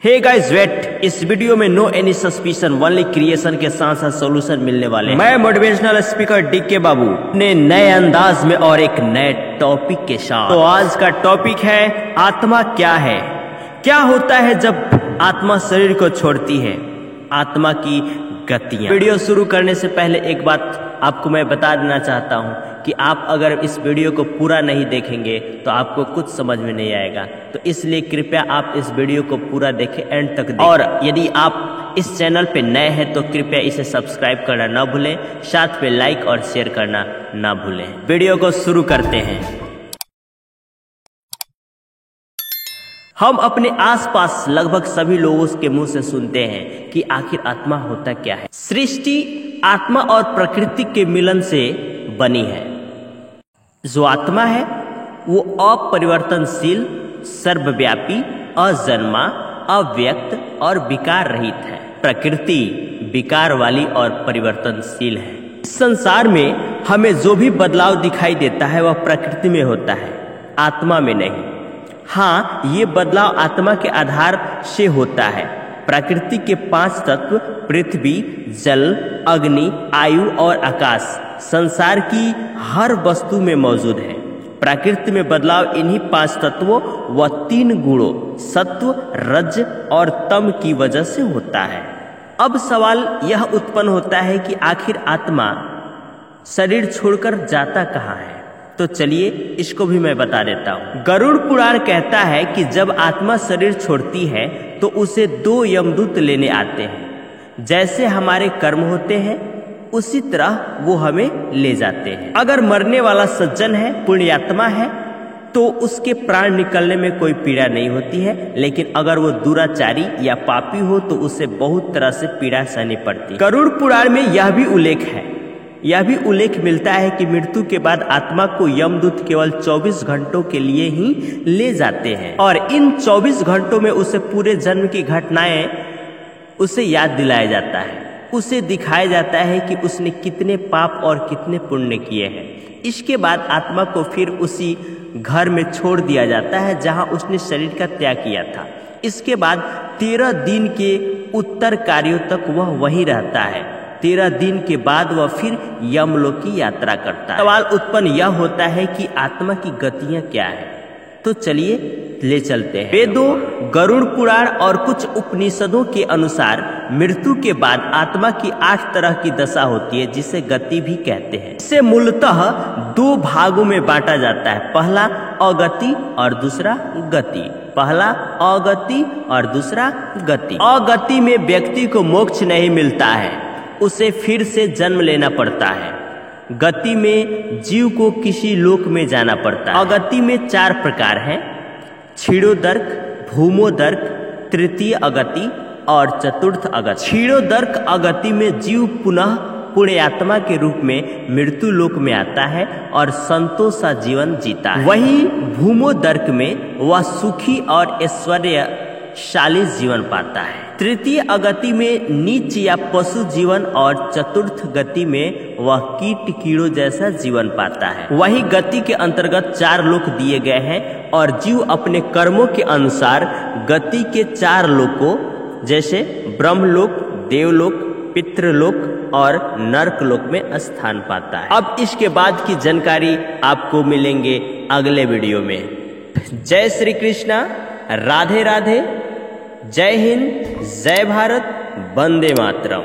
हे guys wait, इस video में no any suspicion only creation के साथ साथ सॉल्यूशन मिलने वाले हैं। मैं मोटिवेशनल स्पीकर डीके बाबू ने नए अंदाज में और एक नए टॉपिक के साथ। तो आज का टॉपिक है आत्मा क्या है, क्या होता है जब आत्मा शरीर को छोड़ती है, आत्मा की गतियां। वीडियो शुरू करने से पहले एक बात आपको मैं बता देना चाहता हूं कि आप अगर इस वीडियो को पूरा नहीं देखेंगे तो आपको कुछ समझ में नहीं आएगा, तो इसलिए कृपया आप इस वीडियो को पूरा देखें, एंड तक देखें। और यदि आप इस चैनल पे नए हैं तो कृपया इसे सब्सक्राइब करना ना भूलें, साथ में लाइक और शेयर करना ना भूलें। वीडियो को शुरू करते हैं। हम अपने आसपास लगभग सभी लोगों के मुंह से सुनते हैं कि आखिर आत्मा होता क्या है। सृष्टि आत्मा और प्रकृति के मिलन से बनी है। जो आत्मा है वो अपरिवर्तनशील, सर्वव्यापी, अजन्मा, अव्यक्त और विकार रहित है। प्रकृति विकार वाली और परिवर्तनशील है। इस संसार में हमें जो भी बदलाव दिखाई देता है वह प्रकृति में होता है, आत्मा में नहीं। हाँ, ये बदलाव आत्मा के आधार से होता है। प्रकृति के 5 तत्व पृथ्वी, जल, अग्नि, आयु और आकाश संसार की हर वस्तु में मौजूद है। प्रकृति में बदलाव इन्हीं 5 तत्वों व 3 गुणों सत्व, रज और तम की वजह से होता है। अब सवाल यह उत्पन्न होता है कि आखिर आत्मा शरीर छोड़कर जाता कहाँ है। तो चलिए इसको भी मैं बता देता हूँ। गरुड़ पुराण कहता है कि जब आत्मा शरीर छोड़ती है तो उसे 2 यमदूत लेने आते हैं। जैसे हमारे कर्म होते हैं उसी तरह वो हमें ले जाते हैं। अगर मरने वाला सज्जन है, पुण्यात्मा है, तो उसके प्राण निकलने में कोई पीड़ा नहीं होती है, लेकिन अगर वो दुराचारी या पापी हो तो उसे बहुत तरह से पीड़ा सहनी पड़ती है। गरुड़ पुराण में यह भी उल्लेख मिलता है कि मृत्यु के बाद आत्मा को यमदूत केवल 24 घंटों के लिए ही ले जाते हैं और इन 24 घंटों में उसे पूरे जन्म की घटनाएं उसे याद दिलाया जाता है। उसे दिखाया जाता है कि उसने कितने पाप और कितने पुण्य किए हैं। इसके बाद आत्मा को फिर उसी घर में छोड़ दिया जाता है जहां उसने शरीर का त्याग किया था। इसके बाद 13 दिन के उत्तर कार्यों तक वह वहीं रहता है। 13 दिन के बाद वह फिर यमलोक की यात्रा करता है। सवाल उत्पन्न यह होता है कि आत्मा की गतियां क्या है। तो चलिए ले चलते हैं। वेदों, गरुड़ पुराण और कुछ उपनिषदों के अनुसार मृत्यु के बाद आत्मा की 8 तरह की दशा होती है, जिसे गति भी कहते हैं। इसे मूलतः 2 भागों में बांटा जाता है। पहला अगति और दूसरा गति। पहला अगति और दूसरा गति। अगति में व्यक्ति को मोक्ष नहीं मिलता है, उसे फिर से जन्म लेना पड़ता है। गति में जीव को किसी लोक में जाना पड़ता है। अगति में 4 प्रकार हैं: क्षीणोदर्क, भूमोदर्क, तृतीय अगति और चतुर्थ अगति। क्षीणोदर्क अगति में जीव पुनः पुण्यात्मा के रूप में मृत्यु लोक में आता है और संतोष सा जीवन जीता है। वहीं भूमोदर्क में वह सुखी और ऐश्वर्यशाली जीवन पाता है। तृतीय अगति में नीच या पशु जीवन और चतुर्थ गति में वह कीट कीड़ों जैसा जीवन पाता है। वही गति के अंतर्गत 4 लोक दिए गए हैं और जीव अपने कर्मों के अनुसार गति के 4 लोकों जैसे ब्रह्मलोक, देवलोक, पितृलोक और नरकलोक में स्थान पाता है। अब इसके बाद की जानकारी आपको मिलेंगे अगले वीडियो में। जय श्री कृष्णा, राधे राधे, जय हिंद, जय भारत, वंदे मातरम।